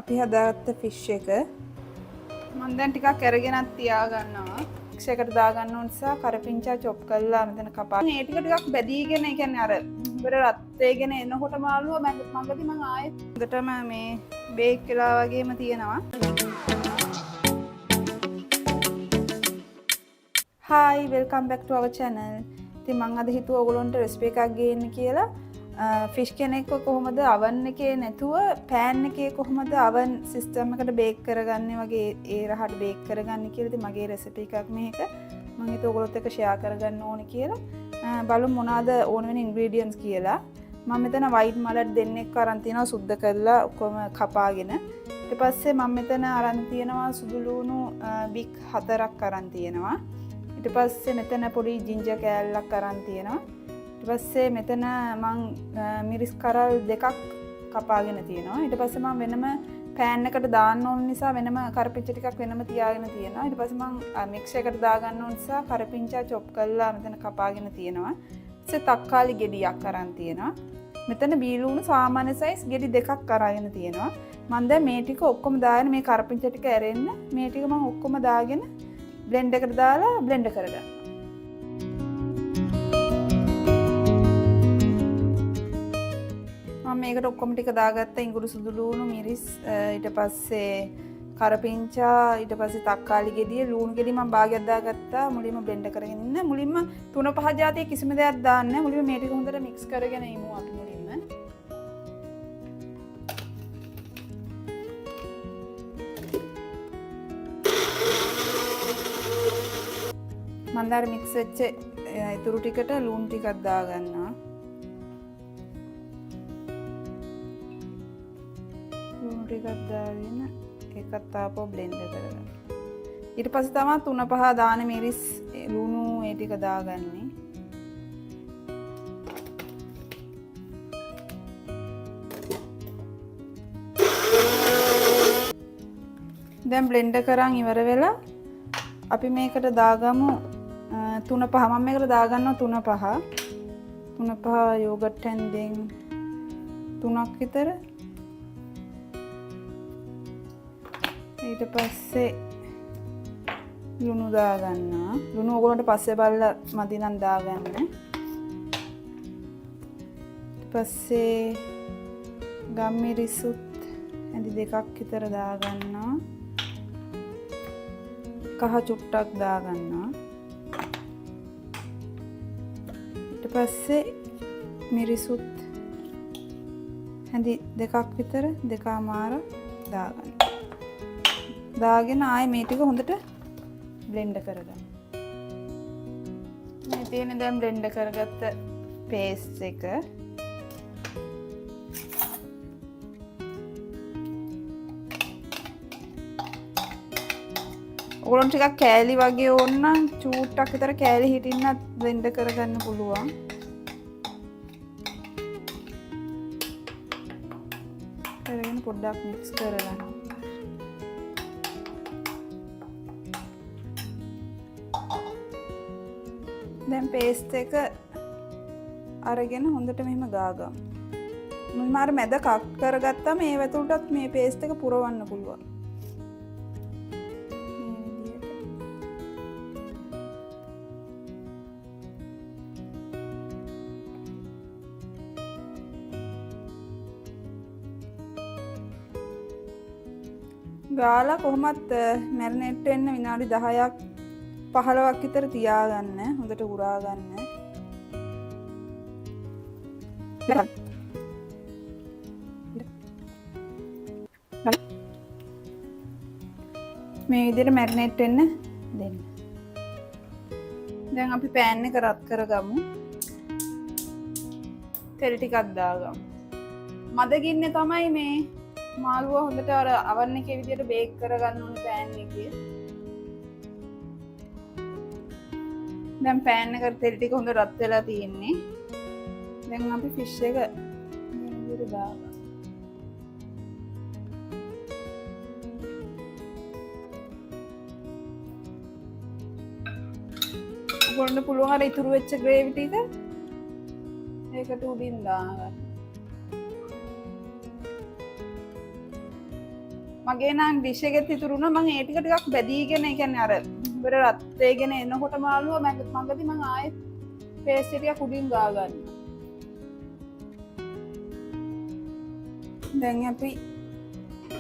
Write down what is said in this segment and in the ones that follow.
අපි හදාගත්ත ෆිෂ් එක මම දැන් ටිකක් අරගෙනත් තියා ගන්නවා. ෆිෂ් එකට දා ගන්න ඕන නිසා කරපිංචා චොප් කරලා මෙතන කපා. මේ ටික ටිකක් බැදීගෙන, ඒ කියන්නේ අර ඉවර රත් වෙගෙන එනකොට මාළුව මඟදී මම ආයෙත් හොඳටම මේ බේක් වෙලා වගේම තියෙනවා. Hi, welcome back to our channel. ඉතින් මම අද හිතුවා ඔයගොල්ලන්ට රෙසිපි එකක් ගේන්න කියලා. ෆිෂ් කෙනෙක්ව කොහොමද oven එකේ නැතුව pan එකේ කොහොමද oven system එකට බේක් කරගන්නේ වගේ ඒ රහට බේක් කරගන්නේ කියලා. ඉතින් මගේ රෙසිපි එකක් මේක. මම හිතුවා ඔයගොල්ලොත් එක්ක share කරගන්න ඕනේ කියලා. බලමු මොනවාද ඕන වෙන ingredients කියලා. මම මෙතන white mullet දෙන්නෙක් අරන් තියනවා සුද්ධ කරලා ඔක්කොම කපාගෙන. ඊට පස්සේ මම මෙතන අරන් තියනවා සුදු ලුණු big 4ක් අරන් තියනවා. ඊට පස්සේ මෙතන පොඩි ජින්ජර් කෑල්ලක් අරන් තියනවා. ඊට පස්සේ මෙතන මං මිරිස් කරල් දෙකක් කපාගෙන තියනවා. ඊට පස්සේ මම වෙනම pan එකට දාන්න ඕන නිසා වෙනම කරපිංචා ටිකක් වෙනම තියාගෙන තියනවා. ඊට පස්සේ මං මික්ස් එකට දා ගන්න ඕන නිසා කරපිංචා chop කරලා මෙතන කපාගෙන තියනවා. ඊට තක්කාලි ගෙඩියක් අරන් තියනවා. මෙතන බීලුණු සාමාන්‍ය size ගෙඩි දෙකක් අරගෙන තියනවා. මම දැන් මේ ටික ඔක්කොම දාගෙන මේ කරපිංචා ටික ඇරෙන්න මේ ටික මම ඔක්කොම දාගෙන blend එකට දාලා blend කරගන්න. මම මේකට ඔක්කොම ටික දාගත්තා. ඉඟුරු සුදු ලුණු මිරිස් ඊට පස්සේ කරපිංචා ඊට පස්සේ තක්කාලි ගෙඩිය ලුණු ගෙඩිය මම භාගයක් දාගත්තා. මුලින්ම blend කරගෙන ඉන්න. මුලින්ම 3-5 જાතිය කිසිම දෙයක් දාන්න නැහැ. මුලින්ම මේ ටික හොඳට mix කරගෙන ඉමු අපි මුලින්ම. මන්දාර මික්ස් වෙච්ච ඉතුරු ටිකට ලුණු ටිකක් දා ගන්නවා. ලුණු ටිකක් දාගෙන ඒකත් ආපහු බ්ලෙන්ඩ් කරගන්න. ඊට පස්සේ තමයි 3-5 දාන මිරිස් ලුණු ඒ ටික දාගන්නේ. දැන් බ්ලෙන්ඩ් කරන් ඉවර වෙලා අපි මේකට දාගමු 3-5 මම මේකට දාගන්නවා 3-5 යෝගට් හැන්දෙන් 3ක් විතර. ඊට පස්සේ ලුණු දාගන්නවා. ලුණු ඔයගොල්ලන්ට පස්සේ බලලා මදි නම් දාගන්න. ඊට පස්සේ ගම්මිරිසුත් ඇඳි දෙකක් විතර දාගන්නවා. කහ චුට්ටක් දාගන්නවා. ඊට පස්සේ මිරිසුත් හැඳි දෙකක් විතර දෙකමාර දාගන්න. දාගෙන ආයේ මේ ටික හොඳට බ්ලෙන්ඩ් කරගන්න. මේ තියෙන දැන් බ්ලෙන්ඩ් කරගත්ත පේස්ට් එක ඔයගොල්ලෝ ටිකක් කෑලි වගේ ඕන නම් චූට්ටක් විතර කෑලි හිටින්නත් බ්ලෙන්ඩ් කරගන්න පුළුවන්. කරගෙන පොඩ්ඩක් මික්ස් කරගන්න. දැන් පේස්ට් එක අරගෙන හොඳට මෙහෙම ගාගමු. මුලින්ම අර මැද කට් කරගත්තාම ඒ වැතුලටත් මේ පේස්ට් එක පුරවන්න පුළුවන්. ගාලා කොහොමත් මැරිනේට් වෙන්න විනාඩි 10ක් 15ක් විතර තියාගන්න. හොඳට උරා ගන්න. මේ විදිහට මැරිනේට් වෙන්න දෙන්න. දැන් අපි pan එක රත් කරගමු. තෙල් ටිකක් දාගමු. මද ගින්නේ තමයි මේ මාළුව හොඳට අර oven එකේ විදියට බේක් කරගන්න ඕනේ pan එකේ. දැන් pan එකට තෙල් ටික හොඳ රත් වෙලා තියෙන්නේ. දැන් අපි fish එක මේ විදියට දාගමු. ඔයගොල්ලන්ට පුළුවන් අර ඉතුරු වෙච්ච gravy ටික ඒකට උඩින් දාගන්න. මගේ නම් ඩිෂ් එකෙත් ඉතුරුණා. මම ඒ ටික ටිකක් බැදීගෙන ඒ කියන්නේ අර ඉවර රත් වෙගෙන එනකොට මාළුව මගදී මම ආයෙත් පේස්ට් ටික උඩින් ගා ගන්නවා. දැන් අපි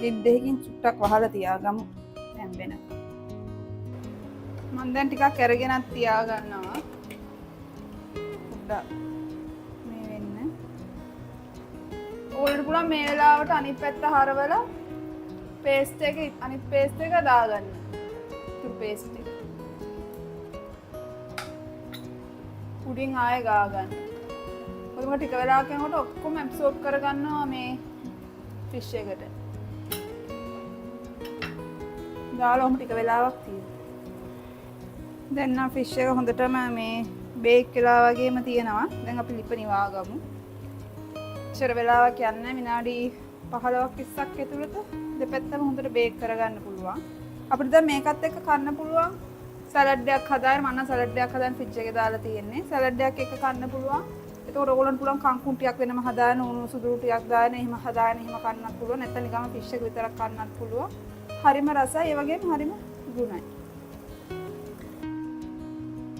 ලිඩ් එකකින් චුට්ටක් වහලා තියාගමු දැන් වෙනකම්. මම දැන් ටිකක් අරගෙනත් තියා ගන්නවා. පොඩ්ඩක් මේ වෙන්න. ඕලට පුළුවන් මේ වෙලාවට අනිත් පැත්ත හරවලා පේස්ට් එක අනිත් පේස්ට් එක දාගන්න. තුරු පේස්ට් එක. උඩින් ආයෙ ගා ගන්න. ඔතන ටික වෙලාවක් යනකොට ඔක්කොම ඇබ්සෝබ් කරගන්නවා මේ ෆිෂ් එකට. දාලා ටික වෙලාවක් තියෙනවා. දැන් නම් ෆිෂ් එක හොඳටම මේ බේක් වෙලා වගේම තියෙනවා. දැන් අපි ලිප නිවා ගමු. ඉතර වෙලාවක් යන්නේ විනාඩි 15ක් 20ක් ඇතුළත දෙපැත්තම හොඳට බේක් කරගන්න පුළුවන්. අපිට දැන් මේකත් එක්ක කන්න පුළුවන්. සලාඩ් එකක් හදාගෙන මම සලාඩ් එකක් හදාගෙන ෆ්‍රිජ් එකේ දාලා තියෙන්නේ. සලාඩ් එකක් එක්ක කන්න පුළුවන්. ඒතකොට ඔයගොල්ලන්ට පුළුවන් කංකුම් ටිකක් වෙනම හදාගෙන උණු සුදු ටිකක් දාගෙන එහෙම හදාගෙන එහෙම කන්නත් පුළුවන්. නැත්නම් නිකම්ම ෆිෂ් එක විතරක් කන්නත් පුළුවන්. හරිම රසයි ඒ වගේම හරිම ගුණයි.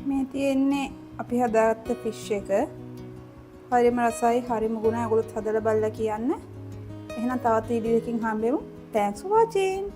මේ තියෙන්නේ අපි හදාගත්ත ෆිෂ් එක. හරිම රසයි හරිම ගුණයි. ඔයගොල්ලොත් හදලා බලලා කියන්න. එහෙනම් තවත් වීඩියෝ එකකින් හම්බෙමු. Thanks for watching.